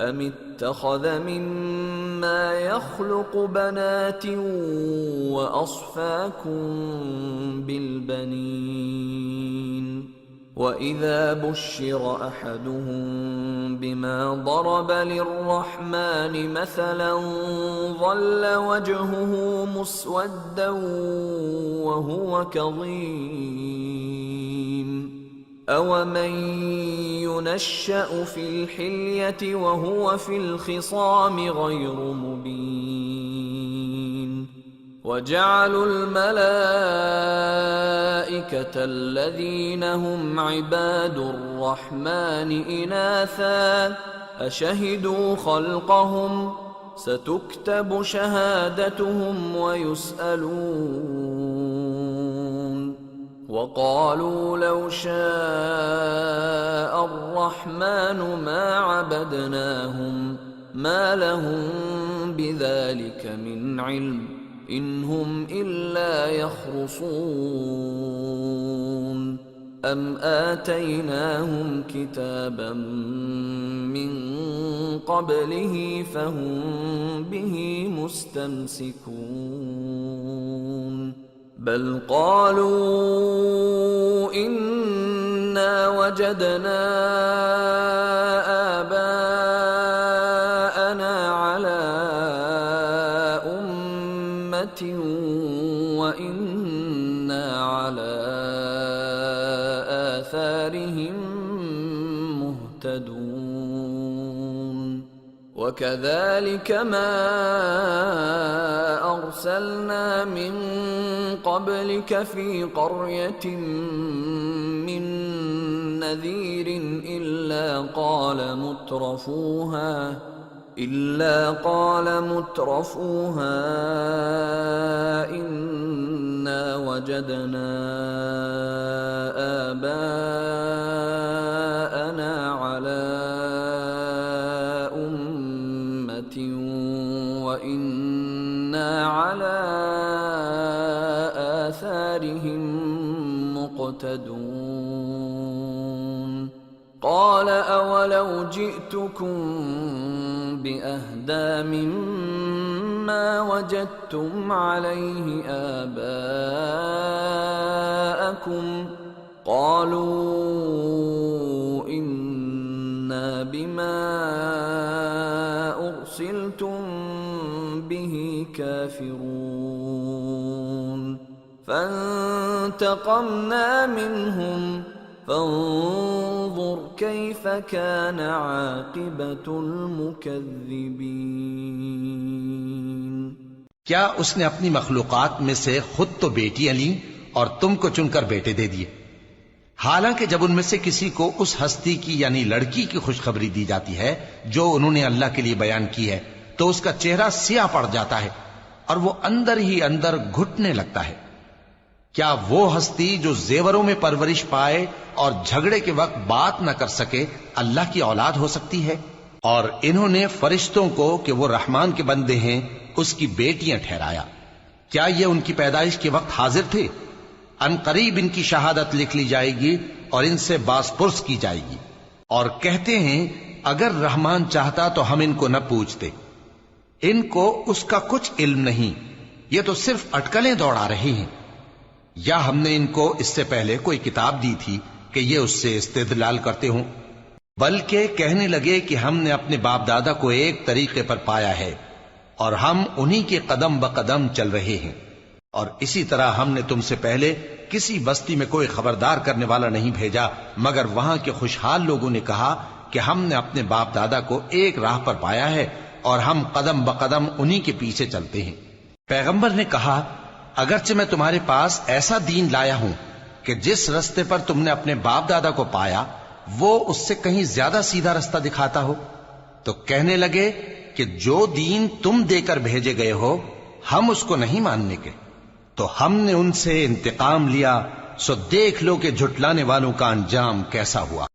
أم اتخذ مما يخلق بنات وأصفاكم بالبنين وإذا بشر أحدهم بما ضرب للرحمن مثلا ظل وجهه مسودا وهو كظيم أومن ينشأ في الحلية وهو في الخصام غير مبين وجعلوا الملائكة الذين هم عباد الرحمن إناثا أشهدوا خلقهم ستكتب شهادتهم ويسألون وقالوا لو شاء الرحمن ما عبدناهم ما لهم بذلك من علم إن هم إلا يخرصون أم آتيناهم كتابا من قبله فهم به مستمسكون بل قالوا إنا وجدنا آباءنا على أمة وإنا على آثارهم مهتدون وكذلك ما أرسلنا من قبلك في قرية من نذير إلا قال مترفوها إنا وجدنا آباءنا على أمة وإنا على آثارهم مقتدون قال أولو جئتكم بأهدى مما وجدتم عليه آباءكم قالوا إنا بما أرسلتم به كافرون فانتقمنا منهم فانظر كيف كان عاقبة المكذبين क्या उसने अपनी मखलूकात में से खुद तो बेटियां ली और तुमको चुनकर बेटे दे दिए। हालांकि जब उनमें से किसी को उस हस्ती की यानी लड़की की खुशखबरी दी जाती है जो उन्होंने अल्लाह के लिए बयान की है तो उसका चेहरा सियाह पड़ जाता है और वो अंदर ही अंदर घुटने लगता है। क्या वो हस्ती जो जेवरों में परवरिश पाए और झगड़े के वक्त बात न कर सके अल्लाह की औलाद हो सकती है? और इन्होंने फरिश्तों को कि वो रहमान के बंदे हैं उसकी बेटियां ठहराया। क्या ये उनकी पैदाइश के वक्त हाजिर थे? अनकरीब इनकी शहादत लिख ली जाएगी और इनसे बासपुर्स की जाएगी। और कहते हैं अगर रहमान चाहता तो हम इनको न पूछते। इनको उसका कुछ इल्म नहीं, ये तो सिर्फ अटकलें दौड़ा रहे हैं। या हमने इनको इससे पहले कोई किताब दी थी कि ये उससे इस्तेदलाल करते हों? बल्कि कहने लगे कि हमने अपने बाप दादा को एक तरीके पर पाया है और हम उन्हीं के कदम ब कदम चल रहे हैं। और इसी तरह हमने तुमसे पहले किसी बस्ती में कोई खबरदार करने वाला नहीं भेजा मगर वहां के खुशहाल लोगों ने कहा कि हमने अपने बाप दादा को एक राह पर पाया है और हम कदम ब कदम उन्हीं के पीछे चलते हैं। पैगंबर ने कहा अगरचे मैं तुम्हारे पास ऐसा दीन लाया हूं कि जिस रास्ते पर तुमने अपने बाप दादा को पाया वो उससे कहीं ज्यादा सीधा रास्ता दिखाता हो, तो कहने लगे कि जो दीन तुम देकर भेजे गए हो हम उसको नहीं मानने के। तो हमने उनसे इंतकाम लिया, सो देख लो कि झुटलाने वालों का अंजाम कैसा हुआ।